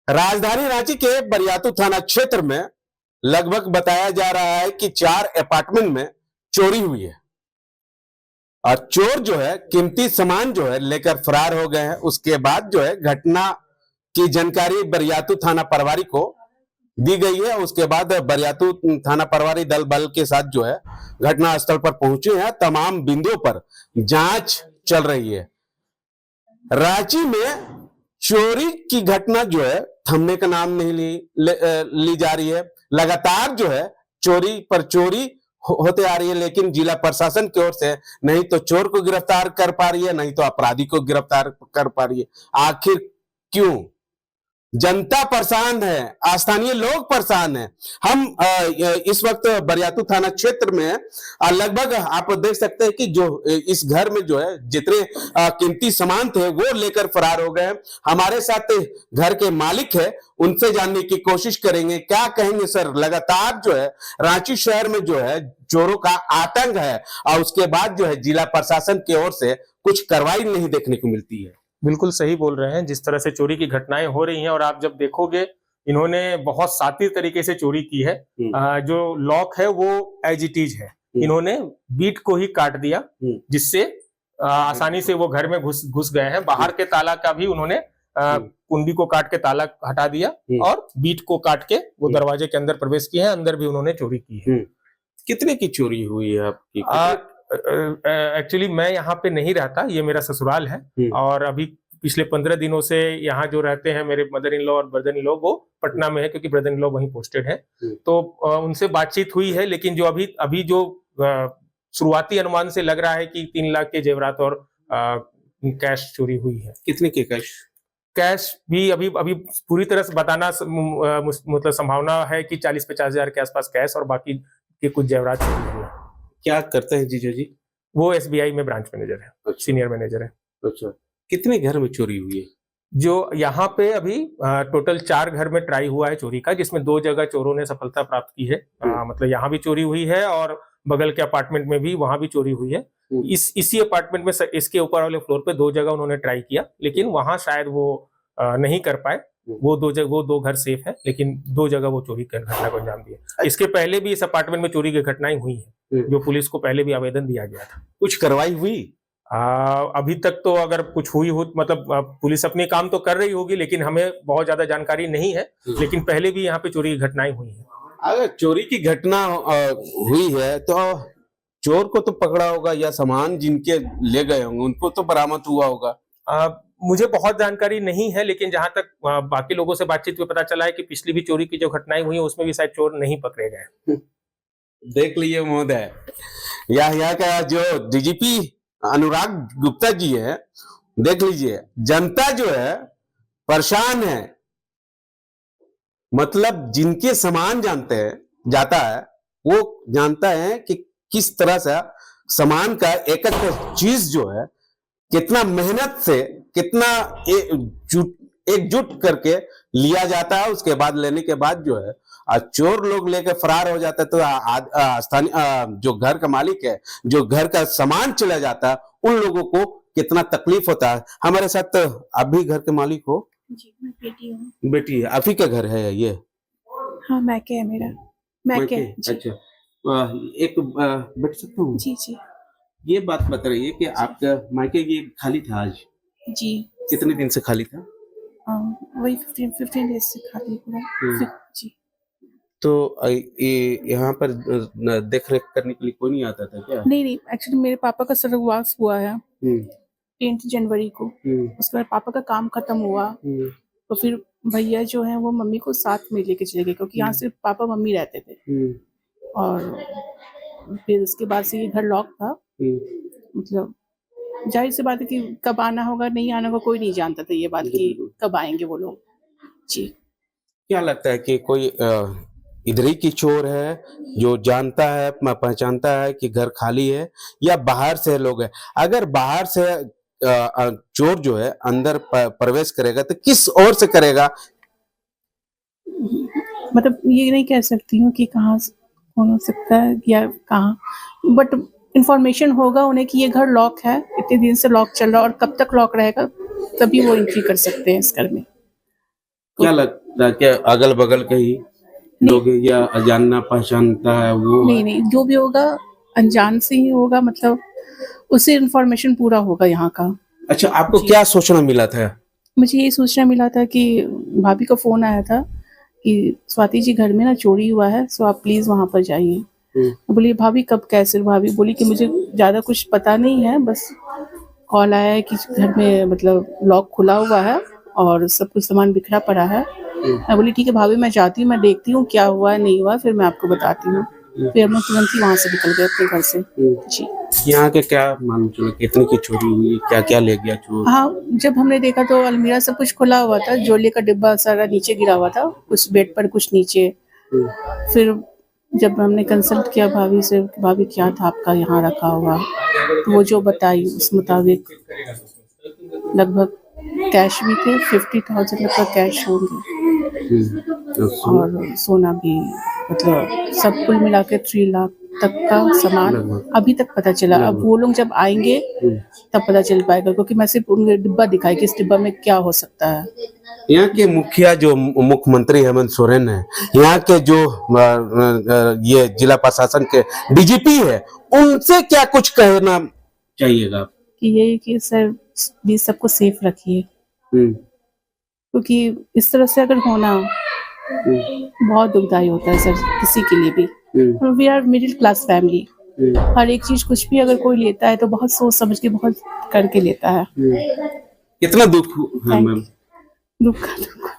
राजधानी रांची के बरियातू थाना क्षेत्र में लगभग बताया जा रहा है कि 4 अपार्टमेंट में चोरी हुई है और चोर जो है कीमती सामान जो है लेकर फरार हो गए हैं। उसके बाद जो है घटना की जानकारी बरियातू थाना प्रभारी को दी गई है। उसके बाद बरियातू थाना प्रभारी दल बल के साथ जो है घटनास्थल पर पहुंचे हैं। तमाम बिंदुओं पर जांच चल रही है। रांची में चोरी की घटना जो है थमने का नाम नहीं ली जा रही है। लगातार जो है चोरी पर चोरी होते आ रही है, लेकिन जिला प्रशासन की ओर से नहीं तो चोर को गिरफ्तार कर पा रही है, नहीं तो अपराधी को गिरफ्तार कर पा रही है। आखिर क्यों? जनता परेशान है, स्थानीय लोग परेशान है। हम इस वक्त बरियातू थाना क्षेत्र में लगभग आप देख सकते हैं कि जो इस घर में जो है जितने कीमती सामान थे वो लेकर फरार हो गए। हमारे साथ घर के मालिक है, उनसे जानने की कोशिश करेंगे। क्या कहेंगे सर? लगातार जो है रांची शहर में जो है चोरों का आतंक है और उसके बाद जो है जिला प्रशासन की ओर से कुछ कार्रवाई नहीं देखने को मिलती है। बिल्कुल सही बोल रहे हैं। जिस तरह से चोरी की घटनाएं हो रही हैं और आप जब देखोगे इन्होंने बहुत शातिर तरीके से चोरी की है। जो लॉक है वो एज इट इज है। इन्होंने बीट को ही काट दिया जिससे आसानी से वो घर में घुस गए हैं। बाहर के ताला का भी उन्होंने कुंडी को काट के ताला हटा दिया और बीट को काट के वो दरवाजे के अंदर प्रवेश किए हैं। अंदर भी उन्होंने चोरी की है। कितने की चोरी हुई है आपकी? एक्चुअली मैं यहाँ पे नहीं रहता, ये मेरा ससुराल है और अभी पिछले 15 दिनों से यहाँ जो रहते हैं मेरे मदर इन लॉ और ब्रदर इन लॉ वो पटना में है, क्योंकि ब्रदर इन लॉ वहीं पोस्टेड है। तो उनसे बातचीत हुई है, लेकिन जो अभी जो शुरुआती अनुमान से लग रहा है कि 3 लाख के जेवरात और कैश चोरी हुई है। कितने के कैश? कैश भी अभी पूरी तरह से बताना मतलब संभावना है कि 40-50 हजार के आसपास कैश और बाकी के कुछ जेवरात चोरी हुए। क्या करते हैं जीजा जी? वो SBI में ब्रांच मैनेजर है। अच्छा। सीनियर मैनेजर है। अच्छा। कितने घर में चोरी हुई है? जो यहाँ पे अभी टोटल 4 घर में ट्राई हुआ है चोरी का, जिसमें 2 जगह चोरों ने सफलता प्राप्त की है। मतलब यहाँ भी चोरी हुई है और बगल के अपार्टमेंट में भी वहां भी चोरी हुई है। इसी अपार्टमेंट में इसके ऊपर वाले फ्लोर पे 2 जगह उन्होंने ट्राई किया, लेकिन वहां शायद वो नहीं कर पाए। वो 2 घर सेफ है, लेकिन 2 जगह वो चोरी कर घटना को अंजाम दिया। इसके पहले भी इस अपार्टमेंट में चोरी की घटनाएं हुई है, जो पुलिस को पहले भी आवेदन दिया गया था। कुछ कार्रवाई हुई? अभी तक तो अगर कुछ हुई हो मतलब पुलिस अपने काम तो कर रही होगी, लेकिन हमें बहुत ज्यादा जानकारी नहीं है। लेकिन पहले भी यहाँ पे चोरी की घटनाएं हुई है। अगर चोरी की घटना हुई है तो चोर को तो पकड़ा होगा या सामान जिनके ले गए होंगे उनको तो बरामद हुआ होगा। मुझे बहुत जानकारी नहीं है, लेकिन जहां तक बाकी लोगों से बातचीत में पता चला है कि पिछली भी चोरी की जो घटनाएं हुई उसमें भी शायद चोर नहीं पकड़े गए। देख लीजिए महोदय, यहाँ का जो DGP अनुराग गुप्ता जी है, देख लीजिए जनता जो है परेशान है। मतलब जिनके सामान जाता है वो जानता है कि किस तरह से सामान का एक चीज जो है कितना मेहनत से कितना एकजुट करके लिया जाता है। उसके बाद लेने के बाद जो है चोर लोग लेकर फरार हो जाता है तो स्थानीय जो घर का मालिक है, जो घर का सामान चला जाता है, उन लोगों को कितना तकलीफ होता है। हमारे साथ तो आप भी घर के मालिक हो? जी, मैं बेटी हूँ। बेटी है? आप ही का घर है ये? हाँ, मैके है मेरा। मैके। अच्छा, एक बैठ सकता हूँ? जी जी। ये बात बता रही है कि आपका मायके ये खाली था आज? जी। कितने दिन से खाली था? वही 15 डेज से खाली पूरा। जी। तो यहाँ पर देख रेख करने के लिए कोई नहीं आता था क्या? नहीं, एक्चुअली मेरे पापा का स्वर्गवास हुआ है 10 जनवरी को। उसके बाद पापा का काम खत्म हुआ तो फिर भैया जो है वो मम्मी को साथ में लेके चले गए, क्योंकि यहाँ सिर्फ पापा मम्मी रहते थे। और फिर उसके बाद से ये घर लॉक था। मतलब जाहिर सी बात है कि कब आना होगा नहीं आना होगा कोई नहीं जानता था ये बात कि कब आएंगे वो लोग। जी। क्या लगता है कि कोई इधर ही की चोर है जो जानता है पहचानता है कि घर खाली है, या बाहर से लोग है? अगर बाहर से चोर जो है अंदर प्रवेश करेगा तो किस ओर से करेगा? मतलब ये नहीं कह सकती हूँ कि कहाँ कौन हो सकता है या कहाँ, बट इंफॉर्मेशन होगा उन्हें कि ये घर लॉक है, इतने दिन से लॉक चल रहा है और कब तक लॉक रहेगा तभी वो एंट्री कर सकते हैं इस घर में। क्या लगता है क्या अगल बगल के ही लोग हैं या अजानना पहचानता है वो? नहीं, जो भी होगा अनजान से ही होगा, मतलब उससे इन्फॉर्मेशन पूरा होगा यहाँ का। अच्छा, आपको क्या सूचना मिला था? मुझे ये सूचना मिला था कि भाभी का फोन आया था कि स्वाति जी घर में ना चोरी हुआ है, सो आप प्लीज वहां पर जाइए। बोली भाभी कब कैसे? भाभी बोली कि मुझे ज्यादा कुछ पता नहीं है, बस कॉल आया है कि घर में मतलब लॉक खुला हुआ है और सब कुछ सामान बिखरा पड़ा है। मैं बोली ठीक है भाभी, मैं जाती हूँ, मैं देखती हूँ क्या हुआ है नहीं हुआ, फिर मैं आपको बताती हूँ। फिर हम लोग तुरंत ही वहां से निकल गए अपने घर से। जी, यहाँ के क्या मालूम चला कितने की चोरी हुई, क्या क्या ले गया चोर? हाँ, जब हमने देखा तो अलमीरा सब कुछ खुला हुआ था, जोले का डिब्बा सारा नीचे गिरा हुआ था, कुछ बेड पर कुछ नीचे। फिर जब हमने कंसल्ट किया भाभी से, भाभी क्या था आपका यहाँ रखा हुआ, तो वो जो बताई उस मुताबिक लगभग कैश भी थे, 50,000 लगभग कैश होंगे और सोना भी, मतलब सब कुल मिला के 3 लाख तक का सामान अभी तक पता चला। अब वो लोग जब आएंगे तब पता चल पाएगा, क्योंकि मैं सिर्फ उनको डिब्बा दिखाई कि इस डिब्बा में क्या हो सकता है। यहाँ के मुखिया जो मुख्यमंत्री हेमंत सोरेन है, यहाँ के जो ये जिला प्रशासन के डीजीपी है, उनसे क्या कुछ कहना चाहिएगा कि ये कि सर प्लीज सबको सेफ रखिए, क्योंकि इस तरह से अगर होना बहुत दुखदाई होता है सर किसी के लिए भी। We are middle class family, हर एक चीज कुछ भी अगर कोई लेता है तो बहुत सोच समझ के बहुत करके लेता है। कितना दुख है मैम? दुख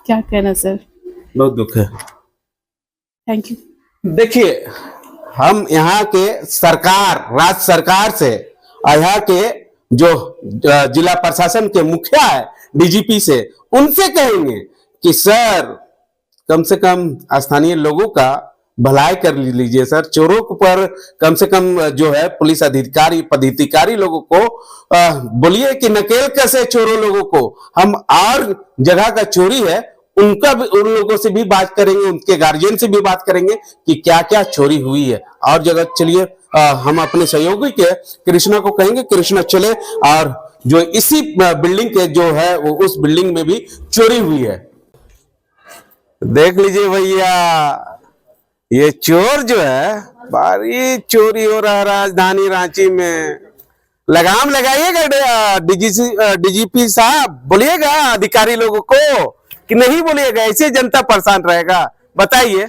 क्या कहना सर, बहुत दुख है। Thank you. देखिए, हम यहाँ के सरकार, राज्य सरकार से और यहाँ के जो जिला प्रशासन के मुखिया है डीजीपी से, उनसे कहेंगे कि सर कम से कम स्थानीय लोगों का भलाई कर लीजिए सर। चोरों पर कम से कम जो है पुलिस अधिकारी पदाधिकारी लोगों को बोलिए कि नकेल कैसे चोरों लोगों को। हम और जगह का चोरी है उनका भी, उन लोगों से भी बात करेंगे, उनके गार्जियन से भी बात करेंगे कि क्या क्या चोरी हुई है। और जगह चलिए हम अपने सहयोगी के कृष्णा को कहेंगे, कृष्णा चले और जो इसी बिल्डिंग के जो है वो उस बिल्डिंग में भी चोरी हुई है। देख लीजिए भैया, ये चोर जो है भारी चोरी हो रहा है राजधानी रांची में। लगाम लगाइएगा डीजीपी साहब, बोलिएगा अधिकारी लोगों को कि नहीं बोलिएगा, ऐसे जनता परेशान रहेगा? बताइए,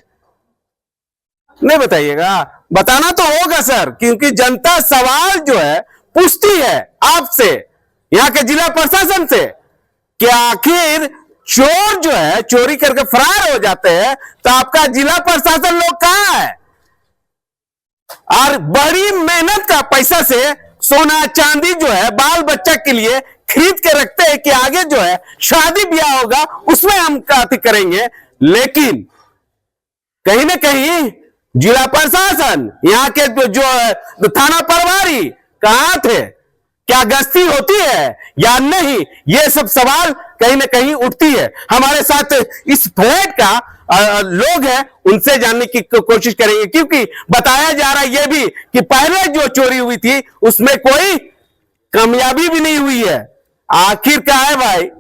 नहीं बताइएगा? बताना तो होगा सर, क्योंकि जनता सवाल जो है पूछती है आपसे, यहाँ के जिला प्रशासन से, कि आखिर चोर जो है चोरी करके फरार हो जाते हैं तो आपका जिला प्रशासन लोग कहां है? और बड़ी मेहनत का पैसा से सोना चांदी जो है बाल बच्चा के लिए खरीद के रखते हैं कि आगे जो है शादी ब्याह होगा उसमें हम काफी करेंगे। लेकिन कहीं ना कहीं जिला प्रशासन, यहाँ के जो थाना प्रभारी कहां थे? क्या गश्ती होती है या नहीं? ये सब सवाल कहीं ना कहीं उठती है। हमारे साथ इस फ्लैट का लोग हैं, उनसे जानने की कोशिश करेंगे, क्योंकि बताया जा रहा है ये भी कि पहले जो चोरी हुई थी उसमें कोई कामयाबी भी नहीं हुई है। आखिर क्या है भाई?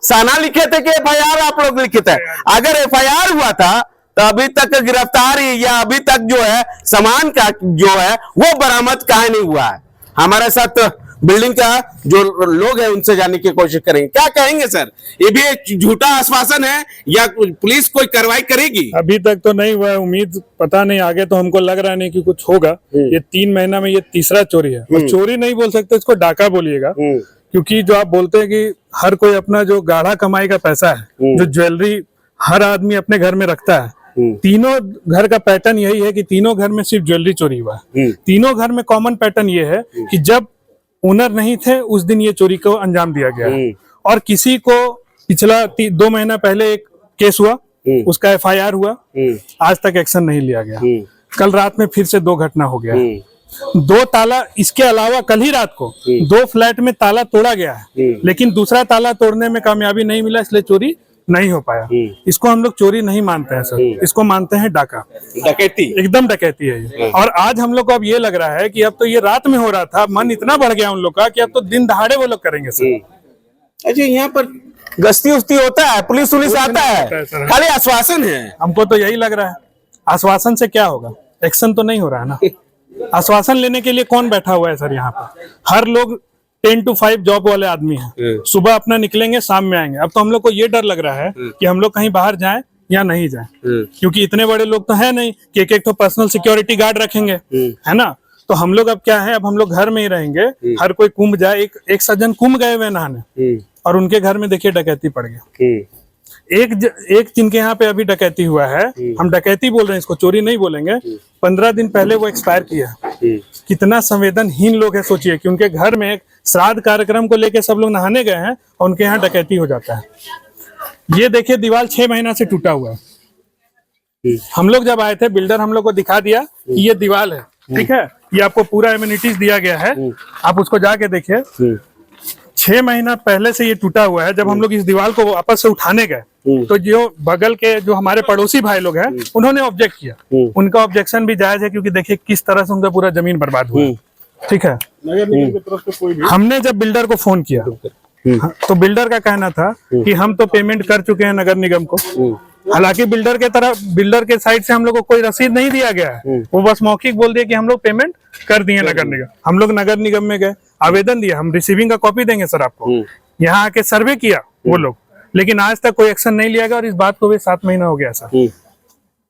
साना लिखे थे कि एफआईआर आप लोग लिखे थे? अगर एफआईआर हुआ था तो अभी तक गिरफ्तारी या अभी तक जो है सामान का जो है वो बरामद काहे नहीं हुआ है? हमारे साथ बिल्डिंग का जो लोग हैं उनसे जानने की कोशिश करेंगे। क्या कहेंगे सर, ये भी एक झूठा आश्वासन है या पुलिस कोई कार्रवाई करेगी? अभी तक तो नहीं हुआ है, उम्मीद पता नहीं, आगे तो हमको लग रहा नहीं कि कुछ होगा। ये 3 महीना में ये तीसरा चोरी है, और चोरी नहीं बोल सकते, इसको डाका बोलिएगा, क्योंकि जो आप बोलते हैं कि हर कोई अपना जो गाढ़ा कमाई का पैसा है, जो ज्वेलरी हर आदमी अपने घर में रखता है, तीनों घर का पैटर्न यही है कि तीनों घर में सिर्फ ज्वेलरी चोरी हुआ है। तीनों घर में कॉमन पैटर्न ये है कि जब ओनर नहीं थे उस दिन ये चोरी को अंजाम दिया गया है। और किसी को पिछला 2 महीना पहले एक केस हुआ, उसका एफआईआर हुआ, आज तक एक्शन नहीं लिया गया। कल रात में फिर से 2 घटना हो गया। 2 ताला, इसके अलावा कल ही रात को 2 फ्लैट में ताला तोड़ा गया है, लेकिन दूसरा ताला तोड़ने में कामयाबी नहीं मिला, इसलिए चोरी नहीं हो पाया। इसको हम लोग चोरी नहीं मानते हैं सर, इसको मानते हैं डाका, डकैती, एकदम डकैती है ये। और आज हम लोग को अब ये लग रहा है कि अब तो ये रात में हो रहा था, मन इतना बढ़ गया उन लोग का कि अब तो दिन दहाड़े वो लोग करेंगे सर। अच्छा, यहाँ पर गश्ती उस्ती होता है, पुलिस आता होता है, है सर। खाली आश्वासन है। हमको तो यही लग रहा है, आश्वासन से क्या होगा, एक्शन तो नहीं हो रहा है ना। आश्वासन लेने के लिए कौन बैठा हुआ है सर यहाँ पर? हर लोग 10 to 5 जॉब वाले आदमी हैं, सुबह अपना निकलेंगे, शाम में आएंगे। अब तो हम लोग को ये डर लग रहा है कि हम लोग कहीं बाहर जाएं या नहीं जाएं, क्योंकि इतने बड़े लोग तो है नहीं कि एक तो पर्सनल सिक्योरिटी गार्ड रखेंगे, है ना। तो हम लोग अब क्या है, अब हम लोग घर में ही रहेंगे। हर कोई कुंभ जाए, एक सज्जन कुंभ गए हुए नहाने और उनके घर में देखिए डकैती पड़ गया। एक जिनके यहाँ पे अभी डकैती हुआ है, हम डकैती बोल रहे हैं, इसको चोरी नहीं बोलेंगे। 15 दिन पहले वो एक्सपायर किया। कितना संवेदनहीन लोग है, सोचिए कि उनके घर में एक श्राद्ध कार्यक्रम को लेके सब लोग नहाने गए हैं और उनके यहाँ डकैती हो जाता है। ये देखिए दीवार 6 महीना से टूटा हुआ है। हम लोग जब आए थे, बिल्डर हम लोग को दिखा दिया कि ये दीवार है, ठीक है, ये आपको पूरा एमिनिटीज दिया गया है, आप उसको जाके देखिए। 6 महीना पहले से ये टूटा हुआ है। जब हम लोग इस दीवार को वापस से उठाने गए तो जो बगल के जो हमारे पड़ोसी भाई लोग हैं उन्होंने ऑब्जेक्ट किया। उनका ऑब्जेक्शन भी जायज है, क्योंकि देखिए किस तरह से उनका पूरा जमीन बर्बाद हुआ है, ठीक है। हमने जब बिल्डर को फोन किया तो बिल्डर का कहना था कि हम तो पेमेंट कर चुके हैं नगर निगम को। हालांकि बिल्डर के साइड से हम लोग को कोई रसीद नहीं दिया गया है, वो बस मौखिक बोल दिया कि हम लोग पेमेंट कर दिए नगर निगम। हम लोग नगर निगम में गए, आवेदन दिया, हम रिसीविंग का कॉपी देंगे सर आपको। यहाँ आके सर्वे किया वो लोग, लेकिन आज तक कोई एक्शन नहीं लिया गया और इस बात को भी 7 महीना हो गया सर।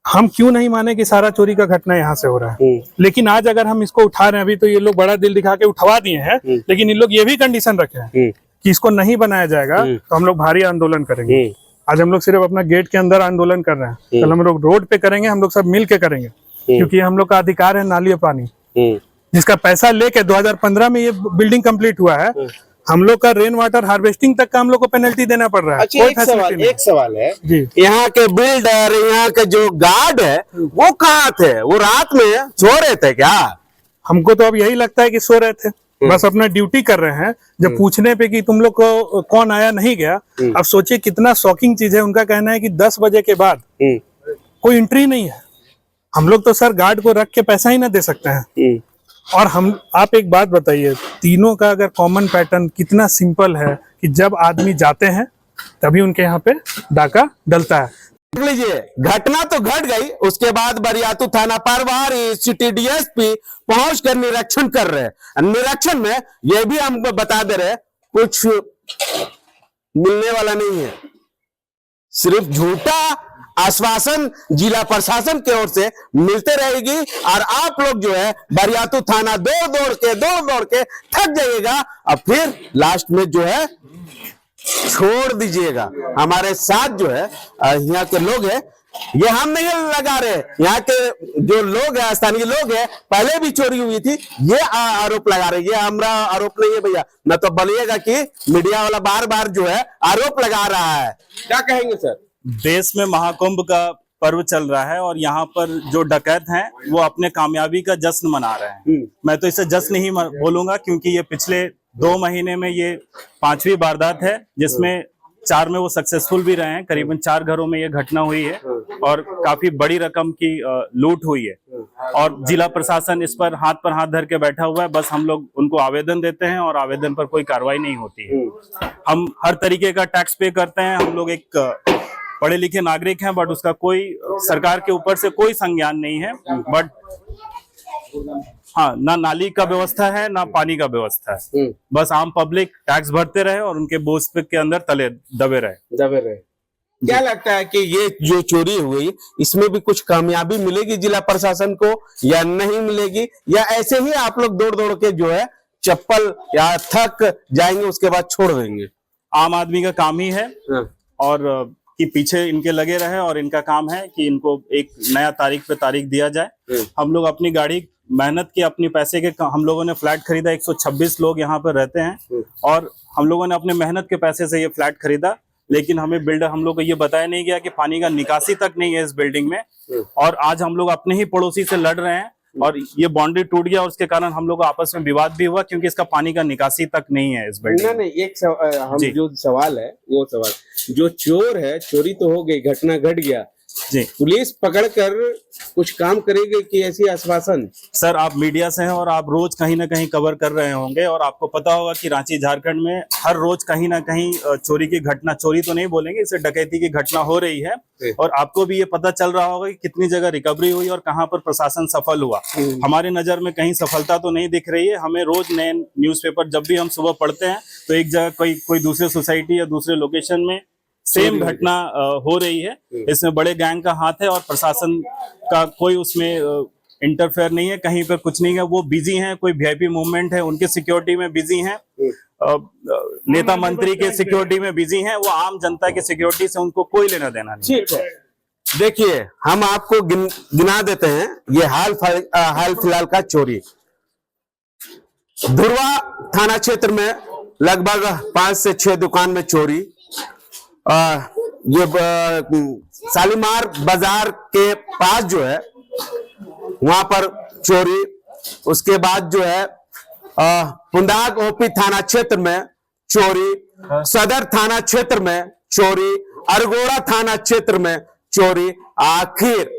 हम क्यों नहीं माने कि सारा चोरी का घटना यहाँ से हो रहा है, लेकिन आज अगर हम इसको उठा रहे हैं, अभी तो ये लोग बड़ा दिल दिखा के उठवा दिए हैं, लेकिन इन लोग ये भी कंडीशन रखे हैं कि इसको नहीं बनाया जाएगा तो हम लोग भारी आंदोलन करेंगे। आज हम लोग सिर्फ अपना गेट के अंदर आंदोलन कर रहे हैं, कल हम लोग रोड पे करेंगे, हम लोग सब मिल के करेंगे, क्योंकि हम लोग का अधिकार है नाली और पानी, जिसका पैसा लेके 2015 में ये बिल्डिंग कंप्लीट हुआ है। हम लोग का रेन वाटर हार्वेस्टिंग तक का हम लोग को पेनल्टी देना पड़ रहा है। अच्छा, एक सवाल है जी, यहाँ के बिल्डर, यहाँ के जो गार्ड है वो कहाँ थे? वो रात में सो रहे थे क्या? हमको तो अब यही लगता है कि सो रहे थे, बस अपना ड्यूटी कर रहे हैं। जब पूछने पे कि तुम लोग को कौन आया नहीं गया, अब सोचिए कितना शॉकिंग चीज है। उनका कहना है कि 10 बजे के बाद कोई एंट्री नहीं है। हम लोग तो सर गार्ड को रख के पैसा ही ना दे सकते हैं। और आप एक बात बताइए, तीनों का अगर कॉमन पैटर्न कितना सिंपल है कि जब आदमी जाते हैं तभी उनके यहाँ पे डाका डलता है। देख लीजिए, घटना तो घट गई, उसके बाद बरियातू थाना प्रभारी सिटी डीएसपी पहुंच कर निरीक्षण कर रहे हैं। निरीक्षण में यह भी हम बता दे रहे, कुछ मिलने वाला नहीं है, सिर्फ झूठा आश्वासन जिला प्रशासन की ओर से मिलते रहेगी। और आप लोग जो है बरियातू थाना दौड़ के थक जाइएगा और फिर लास्ट में जो है छोड़ दीजिएगा। हमारे साथ जो है यहाँ के लोग हैं, ये हम नहीं लगा रहे, यहाँ के जो लोग हैं, स्थानीय लोग हैं, पहले भी चोरी हुई थी, ये आरोप लगा रहे। ये हमारा आरोप नहीं है भैया, न तो बोलिएगा कि मीडिया वाला बार बार जो है आरोप लगा रहा है। क्या कहेंगे सर? देश में महाकुंभ का पर्व चल रहा है और यहाँ पर जो डकैत हैं वो अपने कामयाबी का जश्न मना रहे हैं। मैं तो इसे जश्न ही बोलूंगा, क्योंकि ये पिछले 2 महीने में ये 5वीं वारदात है, जिसमें 4 में वो सक्सेसफुल भी रहे हैं। करीबन 4 घरों में ये घटना हुई है और काफी बड़ी रकम की लूट हुई है और जिला प्रशासन इस पर हाथ धर के बैठा हुआ है। बस हम लोग उनको आवेदन देते हैं और आवेदन पर कोई कार्रवाई नहीं होती है। हम हर तरीके का टैक्स पे करते हैं, हम लोग एक पढ़े लिखे नागरिक हैं, बट उसका कोई सरकार के ऊपर से कोई संज्ञान नहीं है। बट हाँ, ना नाली का व्यवस्था है, ना पानी का व्यवस्था है। बस आम पब्लिक टैक्स भरते रहे और उनके बोझ के अंदर तले दबे रहे। क्या लगता है कि ये जो चोरी हुई, इसमें भी कुछ कामयाबी मिलेगी जिला प्रशासन को या नहीं मिलेगी, या ऐसे ही आप लोग दौड़ के जो है चप्पल या थक जाएंगे उसके बाद छोड़ देंगे? आम आदमी का काम ही है और कि पीछे इनके लगे रहे, और इनका काम है कि इनको एक नया तारीख पे तारीख दिया जाए। हम लोग अपनी गाड़ी मेहनत के, अपने पैसे के, हम लोगों ने फ्लैट खरीदा, 126 लोग यहाँ पर रहते हैं और हम लोगों ने अपने मेहनत के पैसे से ये फ्लैट खरीदा। लेकिन हमें बिल्डर, हम लोग को ये बताया नहीं गया कि पानी का निकासी तक नहीं है इस बिल्डिंग में, और आज हम लोग अपने ही पड़ोसी से लड़ रहे हैं और ये बाउंड्री टूट गया और उसके कारण हम लोग आपस में विवाद भी हुआ, क्योंकि इसका पानी का निकासी तक नहीं है इस बिल्डिंग में। एक जो सवाल है, वो सवाल, जो चोर है, चोरी तो हो गई, घटना घट गया, जी पुलिस पकड़कर कुछ काम करेगी कि ऐसी आश्वासन? सर, आप मीडिया से हैं और आप रोज कहीं ना कहीं कवर कर रहे होंगे और आपको पता होगा कि रांची झारखंड में हर रोज कहीं ना कहीं चोरी की घटना, चोरी तो नहीं बोलेंगे, इसे डकैती की घटना हो रही है। और आपको भी ये पता चल रहा होगा कि कितनी जगह रिकवरी हुई और कहाँ पर प्रशासन सफल हुआ। हमारे नजर में कहीं सफलता तो नहीं दिख रही है। हमें रोज नए न्यूज़पेपर जब भी हम सुबह पढ़ते हैं तो एक जगह कोई दूसरे सोसाइटी या दूसरे लोकेशन में सेम घटना हो रही है। इसमें बड़े गैंग का हाथ है और प्रशासन का कोई उसमें इंटरफेयर नहीं है, कहीं पर कुछ नहीं है। वो बिजी हैं, कोई वीआईपी मूवमेंट है उनके सिक्योरिटी में बिजी हैं, नेता मंत्री के सिक्योरिटी में बिजी हैं, वो आम जनता के सिक्योरिटी से उनको कोई लेना देना नहीं। ठीक है, देखिए हम आपको गिना देते हैं ये हाल फिलहाल का चोरी। धुरवा थाना क्षेत्र में लगभग 5 से 6 दुकान में चोरी। ये शालीमार बाजार के पास जो है वहां पर चोरी। उसके बाद जो है पुंदाग ओपी थाना क्षेत्र में चोरी, सदर थाना क्षेत्र में चोरी, अरगोड़ा थाना क्षेत्र में चोरी। आखिर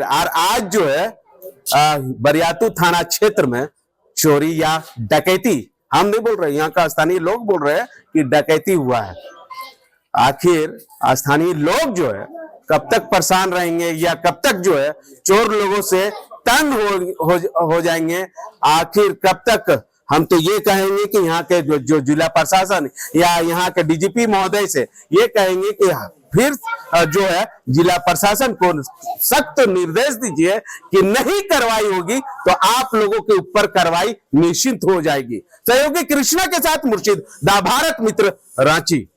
और आज जो है बरियातू थाना क्षेत्र में चोरी या डकैती, हम नहीं बोल रहे, यहाँ का स्थानीय लोग बोल रहे हैं कि डकैती हुआ है। आखिर स्थानीय लोग जो है कब तक परेशान रहेंगे या कब तक जो है चोर लोगों से तंग हो जाएंगे? आखिर कब तक? हम तो ये कहेंगे कि यहाँ के जो जिला प्रशासन या यहाँ के डीजीपी महोदय से ये कहेंगे कि फिर जो है जिला प्रशासन को सख्त निर्देश दीजिए कि नहीं कार्रवाई होगी तो आप लोगों के ऊपर कार्रवाई निश्चित हो जाएगी। सहयोगी कृष्णा के साथ मुर्शिद, दा भारत मित्र, रांची।